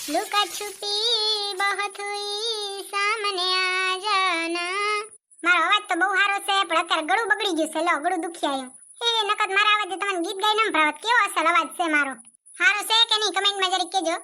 लुका छुपी बहुत हुई सामने आ जाना। मारो अवाज तो बहु हारो छे पण અત્યારે ગળું બગડી ગયું છે લો ગળું દુખી આવ્યું એ નકદ મારા અવાજે તમને ગીત ગાઈ ન ભરાવત કેવો અસલ અવાજ છે મારો હારો છે કે નહીં કમેન્ટ માં જરી કહેજો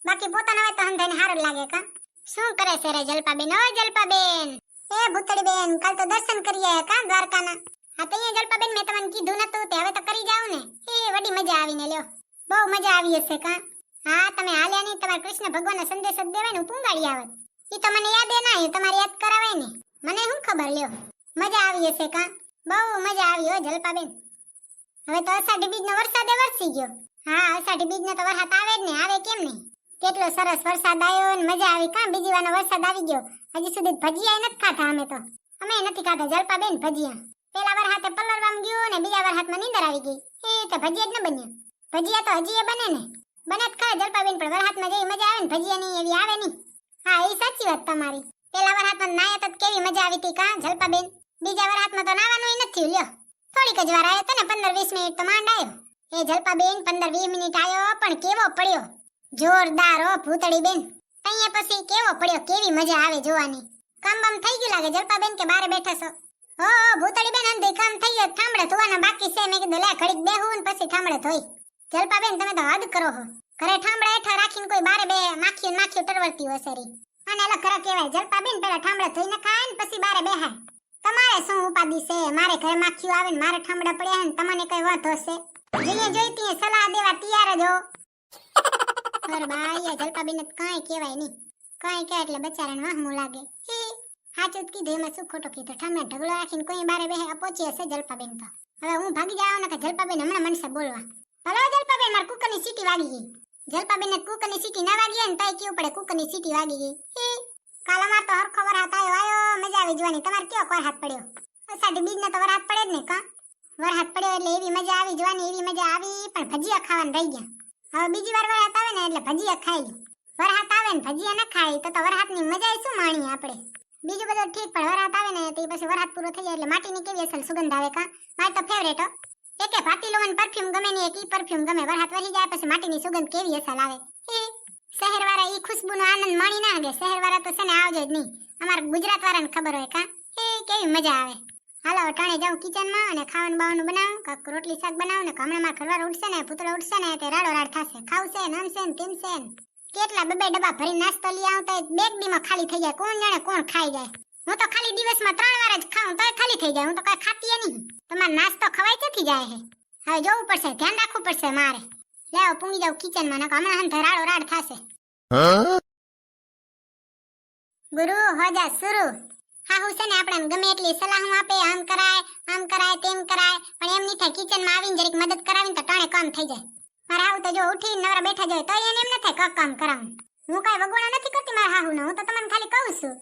બાકી પોતાનો અવાજ તો હંધાઈને હારો લાગે કા શું કરે છે રે જલપાબેન ઓ જલપાબેન એ ભૂતળી બેન કાલ તો દર્શન કરીએ કા દ્વારકાના હા તો અહીંયા જલપાબેન મેં તમને કીધું નતું તે હવે તો કરી જાવ ને એ વડી મજા આવીને લ્યો બહુ મજા આવી હશે કા હા તમે હાલ્યા નહીં તમારા કૃષ્ણ ભગવાનનો સંદેશ જ દેવાય ને પુંગાડી આવત ઈ તો મને યાદ ના આવ્યું તમારે યાદ કરાવાય ને મને શું ખબર લ્યો મજા આવી હશે કા બહુ મજા આવી હો જલપાબેન હવે તો અષાઢી બીજનો વરસાદ વરસી ગયો હા અષાઢી બીજનો તો વરસાદ આવે જ ને આવે કેમ નહીં કેટલો સરસ વરસાદ આવ્યો ને મજા આવી કા બીજી વારનો વરસાદ આવી ગયો હજી સુધી ભજીયા નથી ખાતા અમે નથી ખાતા જલપાબેન ભજીયા પેલા વરસાદે પલળવામાં ગયું ને બીજા વરસાદમાં નીંદર આવી ગઈ એ તો ભજીયા જ ન બન્યા ભજીયા તો હજી એ બને ને બને જ ખરા જલપાબેન પણ વરસાદમાં જઈ મજા આવે ને ભજીયા ની એવી આવે નહીં હા એ સાચી વાત તમારી પેલા વરસાદમાં નાયા તો કેવી મજા આવી હતી કા જલપાબેન બીજા વરસાદમાં તો નાવાનું નથી લ્યો થોડીક જ વાર આવ્યો તો ને 15-20 મિનિટ તો માંડ આવ્યો એ જલપાબેન 15-20 મિનિટ આવ્યો પણ કેવો પડ્યો જોરદાર ઓ ભૂતળી બેન અહીંયા પછી કેવો પડ્યો કેવી મજા આવે જોવાની કામ બામ થઈ ગયું લાગે જલપાબેન કે બારે બેઠા છો હો ભૂતળી બેન અંધે કામ થઈ ગયો ઠામડે ધોવાના બાકી છે મેં કીધું લે ઘડીક બેહું ને પછી ઠામડે ધોઈ જલપાબેન તમે તો હદ કરો હો ઘરે ઠામડા હેઠા રાખીને કોઈ બારે બે માખીઓ ટરવરતી હશે રી અને એલા ઘરે કહેવાય જલપાબેન પેલા ઠામડે ધોઈને ખાય ને પછી બારે બેહાય તમારે શું ઉપાદી છે મારે ઘરે માખીઓ આવે ને મારે ઠામડા પડ્યા ને તમને કઈ વાંધો હશે જેને જોઈતી સલાહ દેવા તૈયાર જ હો અરે બાઈ જલપાબેન કાંઈ કહેવાય નહીં કાંઈ કહે એટલે બચારાને વાહમું લાગે હાચું જ કીધું એમાં શું ખોટો કીધું ઠામડા ઢગલો રાખીને કોઈ બારે બેહે પહોંચી હશે જલપાબેન તો હવે હું ભાગી જાવ ને કે જલપાબેન હમણાં મનસે બોલવા હલો જલપાબેન માર કુકરની સીટી વાગી ગઈ જલપાબેન ને કુકરની સીટી ના વાગી ને તોય કેવું પડે કુકરની સીટી વાગી ગઈ કાલ અમાર તો હરખો વરસાદ આવ્યો મજા આવી જોવાની તમારે કેવો વરસાદ પડ્યો અષાઢી બીજનો તો વરસાદ પડે જ ને કા વરસાદ પડ્યો એટલે એવી મજા આવી જોવાની એવી મજા આવી પણ ભજીયા ખાવાનું રહી ગયા હવે બીજી વાર વરસાદ આવે ને એટલે ભજીયા ખાઈ વરસાદ આવે ને ભજીયા ન ખાઈ તો વરસાદની મજા શું માણીએ આપણે બીજું બધું ઠીક પણ વરસાદ આવે ને તો પછી વરસાદ પૂરો થઈ જાય એટલે માટીની કેવી અસલ સુગંધ આવે કા મારી તો ફેવરેટ હો એકે ભાતીલોન પરફ્યુમ ગમે ને એક ઈ પરફ્યુમ ગમે વરસાદ વહી જાય પછી માટીની સુગંધ કેવી અસલ આવે શહેર વાળા ઈ ખુશ્બુનો આનંદ માણી ના આવે શહેર વાળા તો છે ને આવજો જ નહીં અમાર ગુજરાત વાળાને ખબર હોય કા કેવી મજા આવે હાલો ટાણે જાઉં કિચનમાં અને ખાવાનું બાવાનું બનાવું કાક રોટલી શાક બનાવું ને હમણાં મારા ઘરવાળો ઉઠશે ને પુતળો ઉઠશે ને તે રાડો રાડ થશે ખાવશે ને આમશે ને તેમશે ને કેટલા બે ડબ્બા ભરી નાસ્તો લઈ આવું તો બેગ દીમાં ખાલી થઈ જાય કોણ જાણે કોણ ખાઈ જાય હું તો ખાલી દિવસમાં 3 વાર જ ખાઉં તોય ખાલી થઈ જાય હું તો કઈ ખાતી નહીં તમારો નાસ્તો ખવાઈ જતી જાય છે હવે જોવું પડશે ધ્યાન રાખવું પડશે મારે લેવો પૂંગી જાવ કિચનમાં નકા હમણાં હંધે રાડો રાડ થશે ગુરુ હોજા સુરુ હા હું છે ને આપણને ગમે એટલી સલાહ આપે આમ કરાય તેમ કરાય પણ એમ નહીં થાય કિચનમાં આવીને જરીક મદદ કરાવીને તો ટાણે કામ થઈ જાય મારા હાહુ તો જો ઉઠીને નવરા બેઠા જાય તો એને એમ ન થાય કામ કરાવું હું કાંઈ વગોણા નથી કરતી મારા હાહુને હું તો તમને ખાલી કહું છું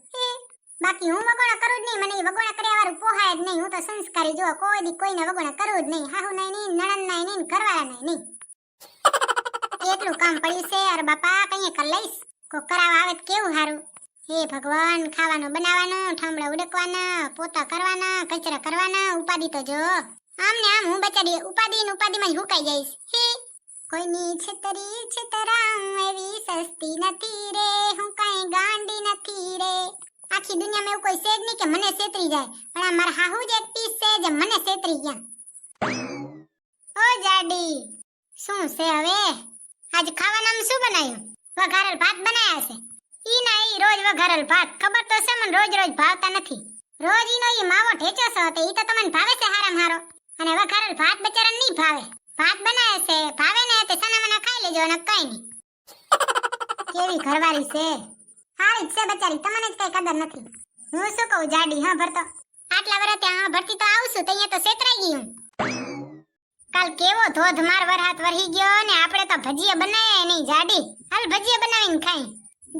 બાકી હું વગોણા કરું જ નહીં મને વગોણા કર્યા વાળું પોહાય જ નહીં હું તો સંસ્કારી જો કોઈ દી કોઈને વગોણા કરું જ નહીં હાહુ નહીં નણંદ નહીં ઘરવાળા નહીં એટલું કામ પડ્યું છે અરે બાપા કઈ કર લઈશ કો કરાવવા આવે કેવું સારું હે ભગવાન ખાવાનું બનાવવાનું ઠામડા ઉડકવાના પોતા કરવાના કચરા કરવાના ઉપાડી તો જો આમ ને આમ હું બચારી ઉપાડીમાં જ હુકાઈ જઈશ કોઈની છેતરી છેતરામ એવી સસ્તી નથી રે હું કઈ ગાંડી નથી રે આખી દુનિયામાં એવું કોઈ છે જ નહીં કે મને છેતરી જાય પણ આ મારા હાહુ જ એક પીસ છે જે મને છેતરી ગયા ઓ જાડી શું છે હવે આજ ખાવાનામાં શું બનાવ્યું વઘારેલ ભાત બનાવ્યા છે ઈ ના ઈ રોજ વઘારેલ ભાત ખબર તો છે મને રોજ ભાવતા નથી રોજ ઈનો ઈ માવો ઠેચો છે તો ઈ તો તમને ભાવે છે હારામ હારો અને વઘારેલ ભાત બચારાને નહીં ભાવે ભાત બનાવે છે ભાવે ને તે સનામના ખાઈ લેજો અને કઈ નહીં કેવી ઘરવાળી છે હારી છે બચારી તમને જ કઈ કદર નથી હું શું કહું જાડી હા ભરતો આટલા વર્ષ ત્યાં ભરતી તો આવશું તો અહીંયા તો સેતરાઈ ગઈ હું કાલ કેવો ધોધમાર વરસાદ વરહી ગયો ને આપણે તો ભજીયા બનાવ્યા નહીં જાડી હાલ ભજીયા બનાવીને ખાઈ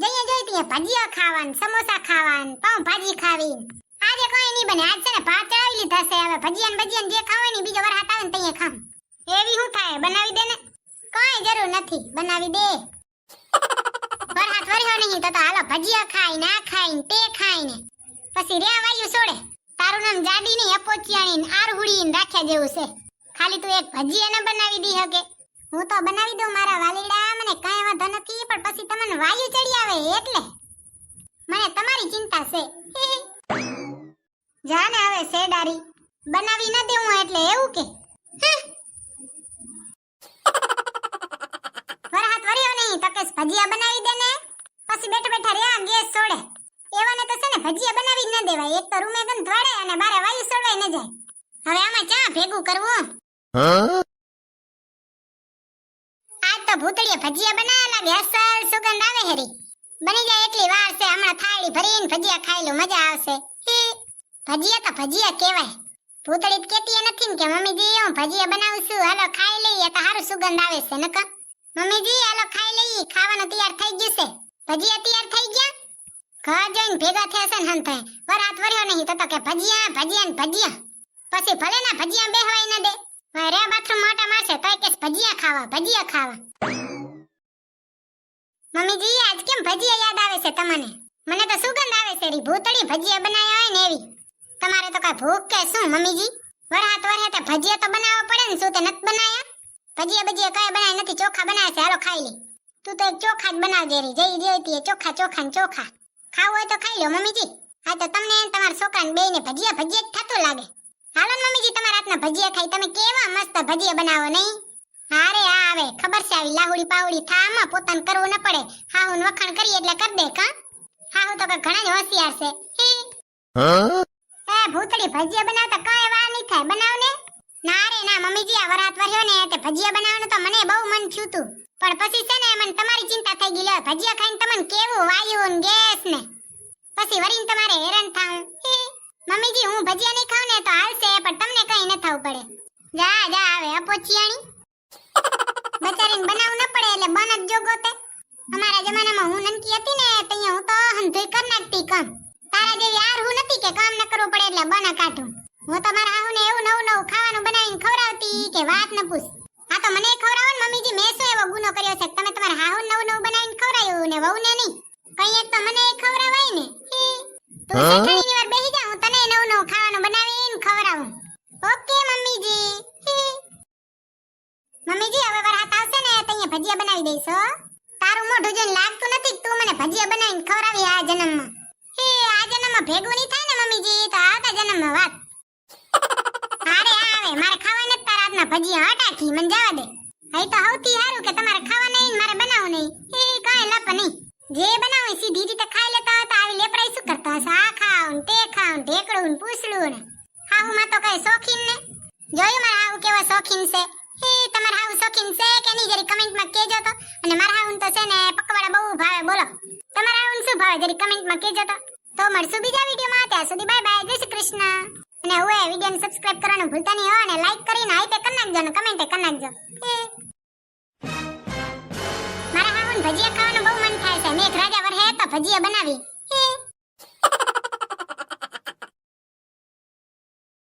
જઈએ જોઈ ત્યાં ભજીયા ખાવાન સમોસા ખાવાન પાઉં ભાજી ખાવી આજે કઈ નહીં બને આજ છે ને ભાત ચડાવી લીધા છે હવે ભજીયા જે ખાવાય ને બીજો વરસાદ આવે ને ત્યાં ખામ એવી હું થાય બનાવી દે ને કઈ જરૂર નથી બનાવી દે વરસાદ વર્યો નહીં તો હાલો ભજીયા ખાઈ ના ખાઈ તે ખાઈને પછી રે વાયુ છોડે તારું નામ જાડી નહીં અપોચિયાણી આરહુડી રાખ્યા જેવું છે ખાલી તું એક ભજીયા ન બનાવી દી હકે હું તો બનાવી દઉં મારા વાલીડા મને કાંઈ વાંધો નથી પણ પછી વાયુ ચડી આવે એટલે મને તમારી ચિંતા છે. જાને હવે સેડારી બનાવી ન દેવું એટલે એવું કે વરહાત વર્યો નહીં તો કે ભજીયા બનાવી દે ને પછી બેઠા બેઠા રહ્યા ગેસ છોડે. એવાને તો છે ને ભજીયા બનાવી ન દેવાય. એક તો રૂમે ગંધ વાળે અને બારે વાયુ છોડવાય ન જાય. હવે આમાં ચા ભેગું કરવું. આજ તો ભૂતળીએ ભજીયા બનાવ્યા લાગે. અસલ સુગંધ આવે હેરી. બની જાય એટલી વાર છે. હમણાં થાળી ભરીને ભજીયા ખાઈ લો, મજા આવશે. ભજીયા તો ભજીયા કહેવાય. ભૂતળી કેતી નથી ને કે મમ્મીજી હું ભજીયા બનાવું છું, હાલો ખાઈ લઈએ તો સારું સુગંધ આવે છે. નકર મમ્મીજી હાલો ખાઈ લઈએ, ખાવાનું તૈયાર થઈ ગયું છે. ભજીયા તૈયાર થઈ ગયા. ઘર જોઈને ભેગા થયા છે ને હંતે વરાત વર્યો નહીં તો કે ભજીયા ભજીયા ને ભજીયા. પછી ભલે ના ભજીયા બેહવાય ન દે. રે બાથરૂમ મોટા મારશે તોય કે ભજીયા ખાવા ભજીયા ખાવા. મમ્મીજી આજ કેમ ભજીયા યાદ આવે છે તમને? મને તો સુગંધ આવે છે રી ભૂતળી ભજીયા બનાવ્યા હોય ને એવી. તમારે તો કઈ ભૂખ કે શું મમ્મીજી? વરહાત વરહે તે ભજીયા તો બનાવવા પડે ને, શું તે નત બનાયા? ભજીયા કઈ બનાય નથી, ચોખા બનાવે છે. હાલો ખાઈ લે. તું તો એક ચોખા જ બનાવજે રી. જઈ જોઈતી ચોખા ચોખા ને ચોખા. ખાવું હોય તો ખાઈ લો મમ્મીજી. હા તો તમને તમારા છોકરાને બેયને ભજીયા ભજીયા જ થતું લાગે. હાલો ને મમ્મીજી તમારા હાથના ભજીયા ખાઈ. તમે કેવા મસ્ત ભજીયા બનાવો નહીં? હારે આ આવે ખબર છે આવી લાહુડી પાવડી થામાં પોતાને કરવું ન પડે. હાહુન વખાણ કરી એટલે કર દે કા. હાહુ તો ઘણા જ હોશિયાર છે. એ ભૂતળી ભજીયા બનાવતા કઈ વાર નહીં થાય. બનાવ ને. ના રે ના મમ્મીજી આ વરાત વર્યો ને તે ભજીયા બનાવવાનું તો મને બહુ મન થયું તું. પણ પછી છે ને મને તમારી ચિંતા થઈ ગઈ. લે ભજીયા ખાઈને તમને કેવું વાયુ ને ગેસ ને પછી વરીને તમારે હેરાન થાવું. મમ્મીજી હું ભજીયા નહીં ખાવ ને તો હાલશે, પણ તમને કઈ ન થવું પડે. જા જા આવે અપોચિયાણી. બચારીને બનાવવું ન પડે એટલે બન જ જોગો તે. અમારા જમાનામાં હું નનકી હતી ને તૈયા હું તો હંધોઈ કર નાખતી કામ. તારા જેવી આર હું નથી કે કામ ન કરવું પડે એટલે બના કાઢું. હું તો મારા હાહુને એવું નવું નવું ખાવાનું બનાવીને ખવડાવતી કે વાત ન પૂછ. આ તો મને ખવડાવો ને મમ્મીજી. મેં શું એવો ગુનો કર્યો છે તમે તમારા હાહુ નવું નવું બનાવીને ખવડાવ્યું ને વહુને નહીં? કઈ એક તો મને ખવડાવાય ને. તું શેઠાણીની વાર બેસી જા, હું તને નવું નવું ખાવાનું બનાવીને ખવડાવું. ઓકે મમ્મીજી. મમ્મીજી હવે વરહાત આવશે ને તૈયા ભજીયા બનાવી દઈશ હો. તારું મોઢું જોઈને લાગતું નથી તું મને ભજીયા બનાવીને ખવડાવી આ જન્મમાં. આ જન્મમાં ભેગું નહીં થાય ને મમ્મીજી તો આવતા જન્મમાં વાત. હારે આવે મારે ખાવા નથી તારા હાથના ભજીયા. હટાકી મને જવા દે. અહીં તો સૌથી સારું કે તમારે ખાવા નહીં મારે બનાવવું નહીં. કાંઈ લપ નહીં. જે બનાવે સીધી રીતે ખાઈ લેતા હતા. આવી લેપરાઈ શું કરતા હશે? આ ખાવ ને તે ખાવ ને ઢેકડું ને પૂછડું ને. હાહુમાં તો કઈ શોખીન ને. જોયું મારા હાહુ કેવા શોખીન છે? તમારા હાહુ શોખીન છે કે નહીં જરી કમેન્ટમાં કહેજો તો. અને મારા હાહુને તો છે ને પકવાડા બહુ ભાવે. બોલો તમારા હાહુને શું ભાવે જરી કમેન્ટમાં કહેજો તો. તો મળશું બીજા વિડીયોમાં. ત્યાં સુધી બાય બાય. જય શ્રી કૃષ્ણ. અને હવે વિડીયોને સબસ્ક્રાઇબ કરવાનું ભૂલતા નહીં હો. અને લાઈક કરીને હાઈપે કરી નાખજો ને કમેન્ટે કરી નાખજો. મારા હાહુને ભજીયા ખાવાનું બહુ મન થાય છે. મેં એક રાજા વરહે તો ભજીયા બનાવી.